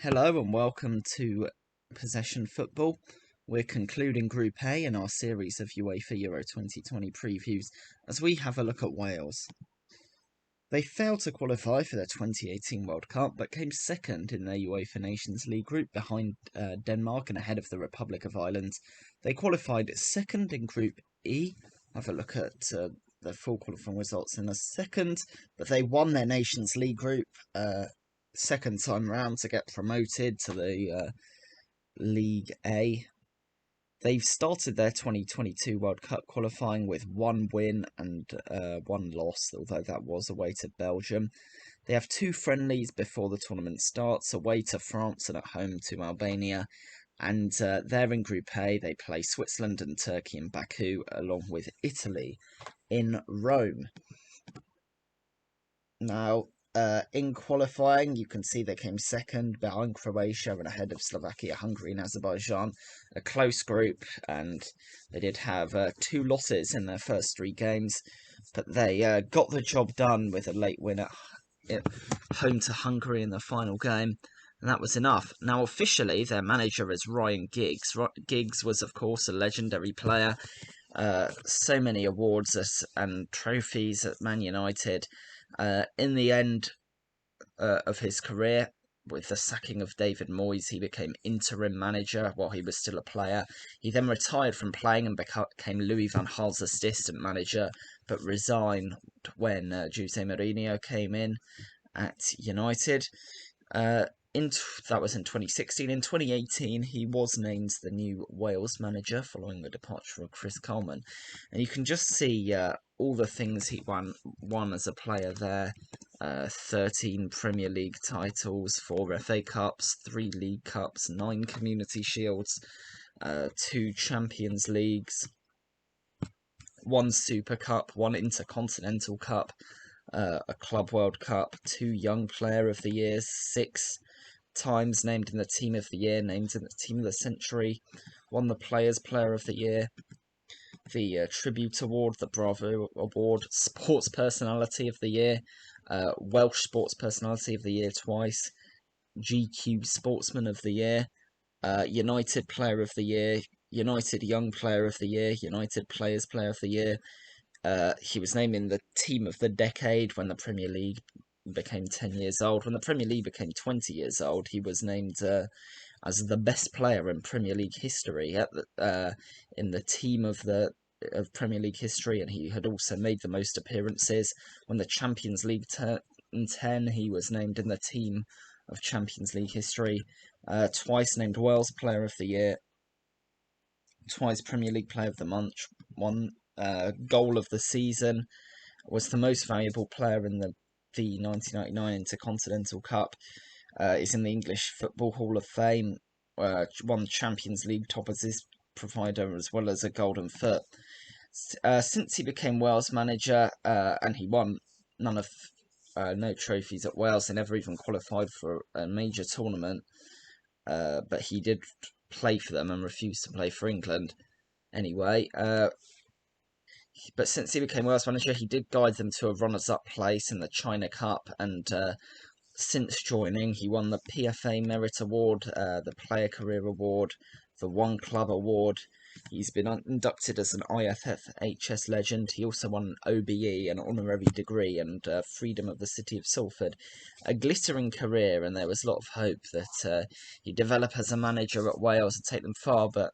Hello and welcome to Possession Football. We're concluding Group A in our series of UEFA Euro 2020 previews as we have a look at Wales. They failed to qualify for the 2018 World Cup but came second in their UEFA Nations League group behind Denmark and ahead of the Republic of Ireland. They qualified second in Group E. Have a look at the full qualifying results in a second, but they won their Nations League group second time round to get promoted to the League A. They've started their 2022 World Cup qualifying with one win and one loss, although that was away to Belgium. They have two friendlies before the tournament starts, away to France and at home to Albania. And they're in Group A. They play Switzerland and Turkey in Baku, along with Italy in Rome. Now, in qualifying, you can see they came second behind Croatia and ahead of Slovakia, Hungary and Azerbaijan. A close group, and they did have two losses in their first three games, but they got the job done with a late win at home to Hungary in the final game, and that was enough. Now, officially, their manager is Ryan Giggs. Giggs was, of course, a legendary player. So many awards and trophies at Man United. In the end of his career, with the sacking of David Moyes, he became interim manager while he was still a player. He then retired from playing and became Louis van Gaal's assistant manager, but resigned when Jose Mourinho came in at United. That was in 2016. In 2018, he was named the new Wales manager following the departure of Chris Coleman. And you can just see all the things he won as a player there. 13 Premier League titles, 4 FA Cups, 3 League Cups, 9 Community Shields, 2 Champions Leagues, 1 Super Cup, 1 Intercontinental Cup, a Club World Cup, 2 Young Player of the Year, 6 times named in the Team of the Year, named in the Team of the Century, won the Players Player of the Year, the Tribute Award, the Bravo Award, Sports Personality of the Year, Welsh Sports Personality of the Year twice, GQ Sportsman of the Year, United Player of the Year, United Young Player of the Year, United Players Player of the Year. He was named in the Team of the Decade when the Premier League became 10 years old. When the Premier League became 20 years old, he was named as the best player in Premier League history in the team of Premier League history, and he had also made the most appearances. When the Champions League turned 10, he was named in the team of Champions League history. Twice named Wales Player of the Year, twice Premier League Player of the Month, one goal of the season, was the most valuable player in the 1999 Intercontinental Cup, is in the English Football Hall of Fame, won Champions League top assist provider as well as a Golden Foot. Since he became Wales manager, and he won no trophies at Wales, they never even qualified for a major tournament, but he did play for them and refused to play for England anyway. But since he became Wales manager, he did guide them to a runners-up place in the China Cup, and since joining, he won the PFA Merit Award, the Player Career Award, the One Club Award. He's been inducted as an IFFHS legend. He also won an OBE, an honorary degree, and Freedom of the City of Salford. A glittering career, and there was a lot of hope that he'd develop as a manager at Wales and take them far, but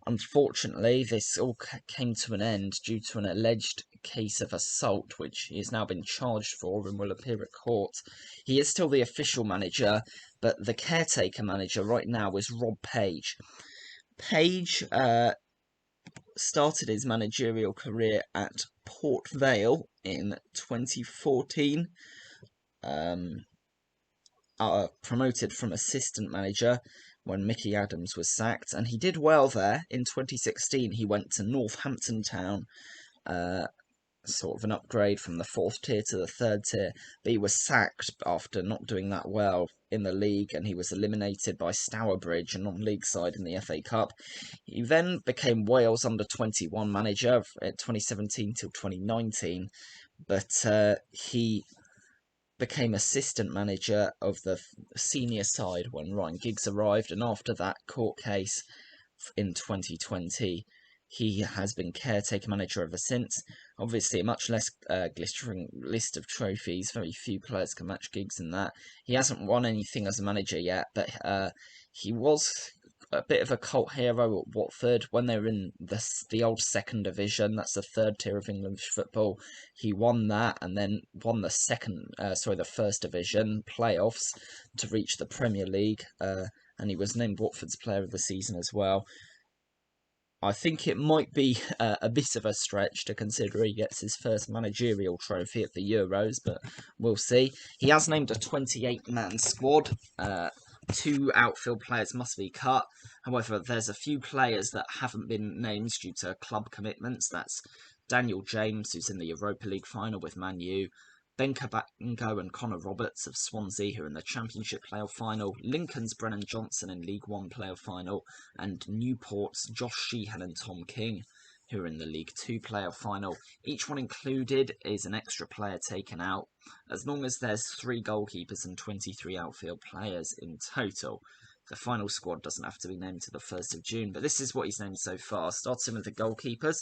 unfortunately, this all came to an end due to an alleged case of assault, which he has now been charged for and will appear at court. He is still the official manager, but the caretaker manager right now is Rob Page. Page started his managerial career at Port Vale in 2014, promoted from assistant manager when Mickey Adams was sacked, and he did well there. In 2016, he went to Northampton Town, sort of an upgrade from the 4th tier to the 3rd tier, but he was sacked after not doing that well in the league, and he was eliminated by Stourbridge, a non-league side in the FA Cup. He then became Wales under-21 manager at 2017 till 2019, but he became assistant manager of the senior side when Ryan Giggs arrived, and after that court case in 2020, he has been caretaker manager ever since. Obviously, a much less glistering list of trophies. Very few players can match Giggs in that. He hasn't won anything as a manager yet, but he was a bit of a cult hero at Watford when they were in the old second division. That's the third tier of English football. He won that and then won the first division playoffs to reach the Premier League. And he was named Watford's Player of the Season as well. I think it might be a bit of a stretch to consider he gets his first managerial trophy at the Euros, but we'll see. He has named a 28-man squad. 2 outfield players must be cut. However, there's a few players that haven't been named due to club commitments. That's Daniel James, who's in the Europa League final with Man U. Ben Cabango and Connor Roberts of Swansea, who are in the Championship playoff final, Lincoln's Brennan Johnson in League One playoff final, and Newport's Josh Sheehan and Tom King, who are in the League Two playoff final. Each one included is an extra player taken out, as long as there's 3 goalkeepers and 23 outfield players in total. The final squad doesn't have to be named to the 1st of June, but this is what he's named so far. Starting with the goalkeepers,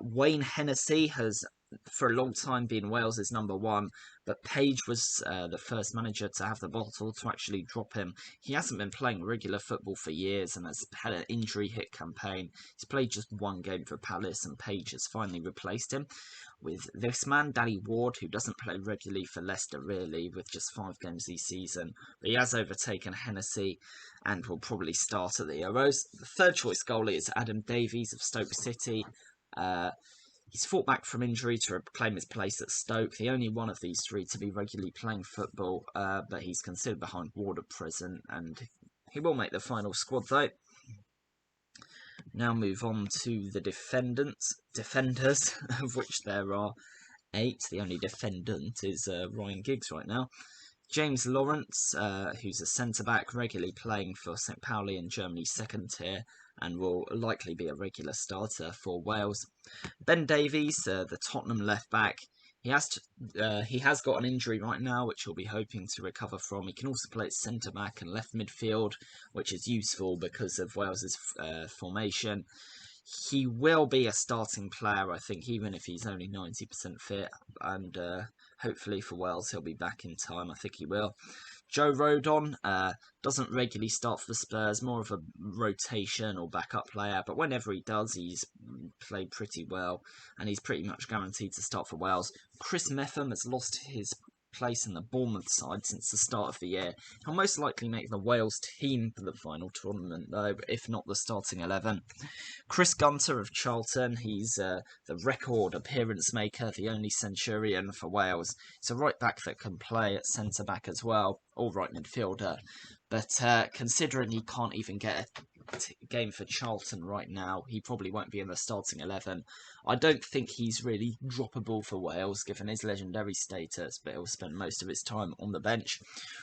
Wayne Hennessy has for a long time been Wales' number 1, but Page was the first manager to have the bottle to actually drop him. He hasn't been playing regular football for years and has had an injury-hit campaign. He's played just 1 game for Palace, and Page has finally replaced him with this man, Danny Ward, who doesn't play regularly for Leicester really, with just 5 games this season, but he has overtaken Hennessy and will probably start at the Euros. The third choice goalie is Adam Davies of Stoke City. He's fought back from injury to reclaim his place at Stoke, the only one of these 3 to be regularly playing football, but he's considered behind Ward at present, and he will make the final squad though. Now move on to the defenders, of which there are 8. The only defendant is Ryan Giggs right now. James Lawrence, who's a centre-back, regularly playing for St. Pauli in Germany's 2nd tier, and will likely be a regular starter for Wales. Ben Davies, the Tottenham left-back, he has got an injury right now, which he'll be hoping to recover from. He can also play at centre-back and left midfield, which is useful because of Wales' formation. He will be a starting player, I think, even if he's only 90% fit, and hopefully for Wales he'll be back in time. I think he will. Joe Rodon doesn't regularly start for the Spurs, more of a rotation or backup player, but whenever he does, he's played pretty well, and he's pretty much guaranteed to start for Wales. Chris Metham has lost his place in the Bournemouth side since the start of the year. He'll most likely make the Wales team for the final tournament, though, if not the starting 11. Chris Gunter of Charlton, he's the record appearance maker, the only Centurion for Wales. He's a right back that can play at centre back as well, or right midfielder. But considering he can't even get a game for Charlton right now, he probably won't be in the starting 11. I don't think he's really droppable for Wales, given his legendary status, but he'll spend most of his time on the bench.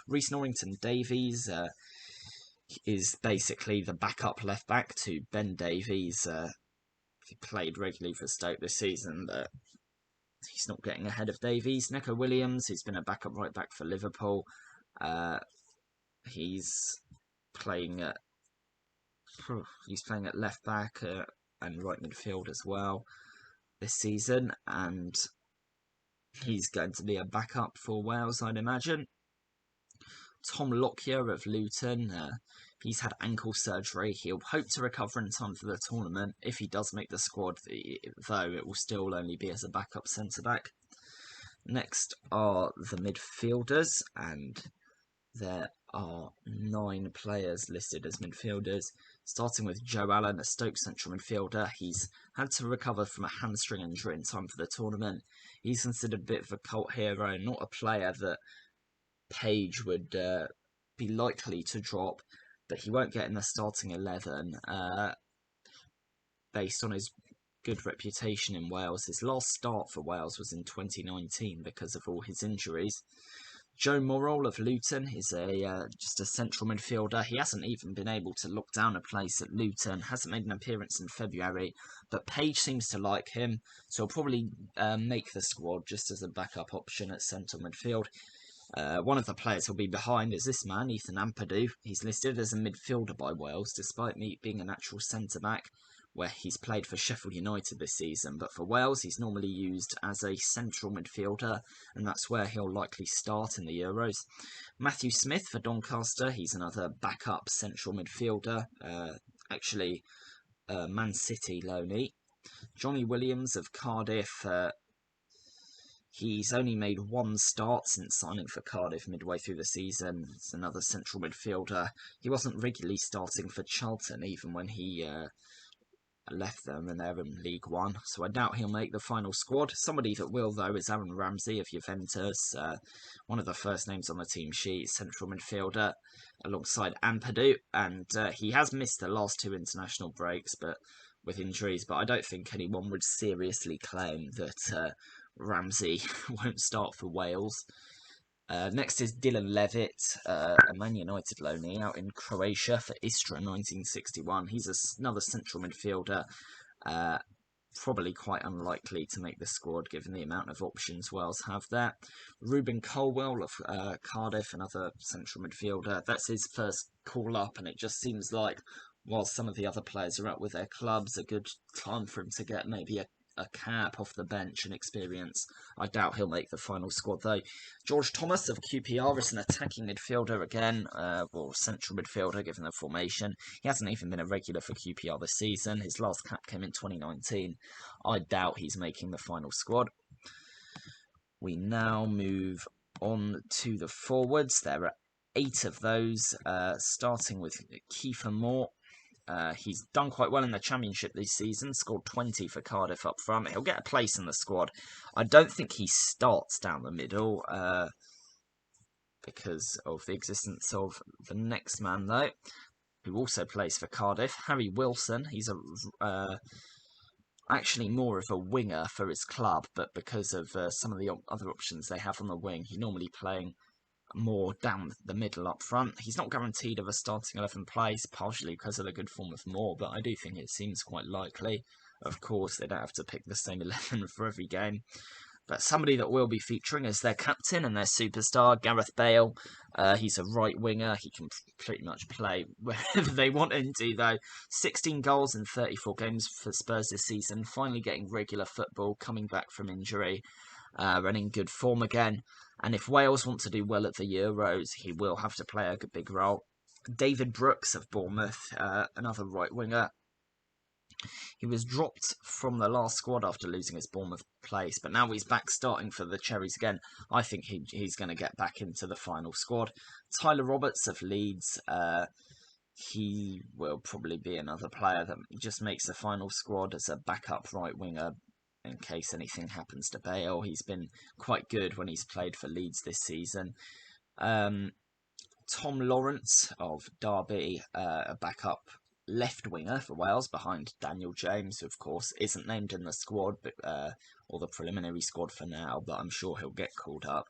Reece Norrington-Davies is basically the backup left back to Ben Davies. He played regularly for Stoke this season, but he's not getting ahead of Davies. Neco Williams, who's been a backup right back for Liverpool, he's playing at left back and right midfield as well this season, and he's going to be a backup for Wales, I'd imagine. Tom Lockyer of Luton, he's had ankle surgery. He'll hope to recover in time for the tournament. If he does make the squad, though, it will still only be as a backup centre-back. Next are the midfielders, and there are 9 players listed as midfielders, starting with Joe Allen, a Stoke central midfielder. He's had to recover from a hamstring injury in time for the tournament. He's considered a bit of a cult hero, not a player that Page would be likely to drop, but he won't get in the starting 11 based on his good reputation in Wales. His last start for Wales was in 2019 because of all his injuries. Joe Morrell of Luton is just a central midfielder. He hasn't even been able to lock down a place at Luton, hasn't made an appearance in February, but Page seems to like him, so he'll probably make the squad just as a backup option at central midfield. One of the players who'll be behind is this man, Ethan Ampadu. He's listed as a midfielder by Wales, despite being a natural centre-back, where he's played for Sheffield United this season. But for Wales, he's normally used as a central midfielder, and that's where he'll likely start in the Euros. Matthew Smith for Doncaster, he's another backup central midfielder, actually Man City loanee. Johnny Williams of Cardiff, he's only made one start since signing for Cardiff midway through the season. It's another central midfielder. He wasn't regularly starting for Charlton even when he left them and they're in League One, so I doubt he'll make the final squad. Somebody that will, though, is Aaron Ramsey of Juventus, one of the first names on the team sheet, central midfielder, alongside Ampadu, and he has missed the last two international breaks with injuries, but I don't think anyone would seriously claim that Ramsey won't start for Wales. Next is Dylan Levitt, a Man United loanee out in Croatia for Istra 1961. He's another central midfielder, probably quite unlikely to make the squad given the amount of options Wales have there. Ruben Colwell of Cardiff, another central midfielder. That's his first call up, and it just seems like while some of the other players are out with their clubs, a good time for him to get maybe a cap off the bench and experience. I doubt he'll make the final squad though. George Thomas of QPR is an attacking midfielder again, or central midfielder given the formation. He hasn't even been a regular for QPR this season. His last cap came in 2019. I doubt he's making the final squad. We now move on to the forwards. There are 8 of those, starting with Kiefer Moore. He's done quite well in the Championship this season, scored 20 for Cardiff up front. He'll get a place in the squad. I don't think he starts down the middle because of the existence of the next man, though, who also plays for Cardiff, Harry Wilson. He's actually more of a winger for his club, but because of some of the other options they have on the wing, he's normally playing more down the middle up front. He's not guaranteed of a starting 11 place, partially because of the good form of Moore, but I do think it seems quite likely. Of course, they don't have to pick the same 11 for every game. But somebody that will be featuring is their captain and their superstar, Gareth Bale. He's a right winger. He can pretty much play wherever they want him to, though. 16 goals in 34 games for Spurs this season, finally getting regular football, coming back from injury, and in good form again. And if Wales want to do well at the Euros, he will have to play a big role. David Brooks of Bournemouth, another right winger. He was dropped from the last squad after losing his Bournemouth place, but now he's back starting for the Cherries again. I think he's going to get back into the final squad. Tyler Roberts of Leeds, he will probably be another player that just makes the final squad as a backup right winger in case anything happens to Bale. He's been quite good when he's played for Leeds this season. Tom Lawrence of Derby, a backup left winger for Wales behind Daniel James, who of course isn't named in the squad, but or the preliminary squad for now, but I'm sure he'll get called up.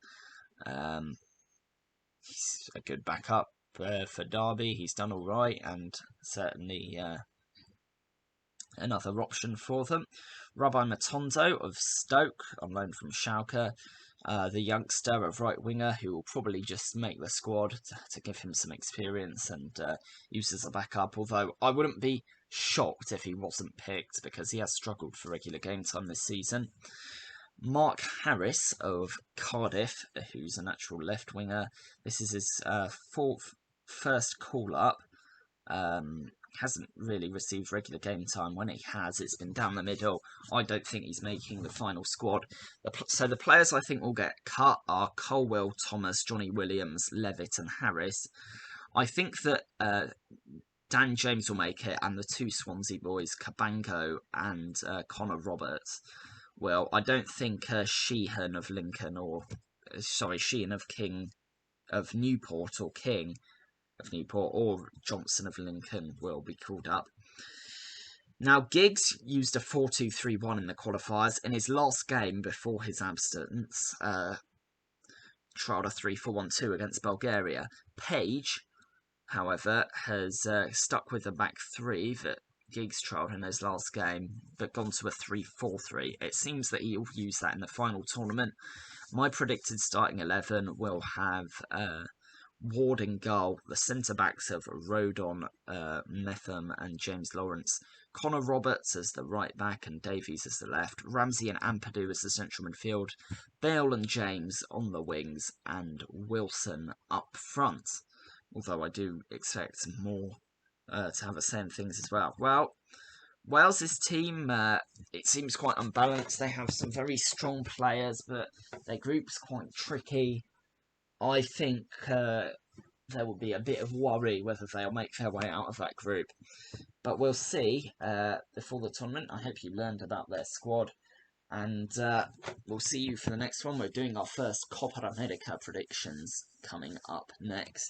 He's a good backup for Derby. He's done all right, and certainly another option for them. Rabbi Matondo of Stoke, on loan from Schalke, the youngster, a right winger who will probably just make the squad to give him some experience and use as a backup, although I wouldn't be shocked if he wasn't picked because he has struggled for regular game time this season. Mark Harris of Cardiff, who's a natural left winger. This is his first call-up. Hasn't really received regular game time. When he has, it's been down the middle. I don't think he's making the final squad. So the players I think will get cut are Colwell, Thomas, Johnny Williams, Levitt and Harris. I think that Dan James will make it, and the 2 Swansea boys, Cabango and Connor Roberts, will. I don't think Sheehan of King of Newport or King of Newport or Johnson of Lincoln will be called up. Now, Giggs used a 4-2-3-1 in the qualifiers. In his last game before his absence, trialled a 3-4-1-2 against Bulgaria. Page, however, has stuck with the back three that Giggs trialled in his last game, but gone to a 3-4-3. It seems that he'll use that in the final tournament. My predicted starting 11 will have Ward in goal, the centre-backs of Rodon, Metham and James Lawrence, Connor Roberts as the right back and Davies as the left, Ramsey and Ampadu as the central midfield, Bale and James on the wings, and Wilson up front. Although I do expect more to have a say in things as well. Well, Wales' team, it seems quite unbalanced. They have some very strong players, but their group's quite tricky. I think there will be a bit of worry whether they'll make their way out of that group. But we'll see before the tournament. I hope you learned about their squad. And we'll see you for the next one. We're doing our first Copa America predictions coming up next.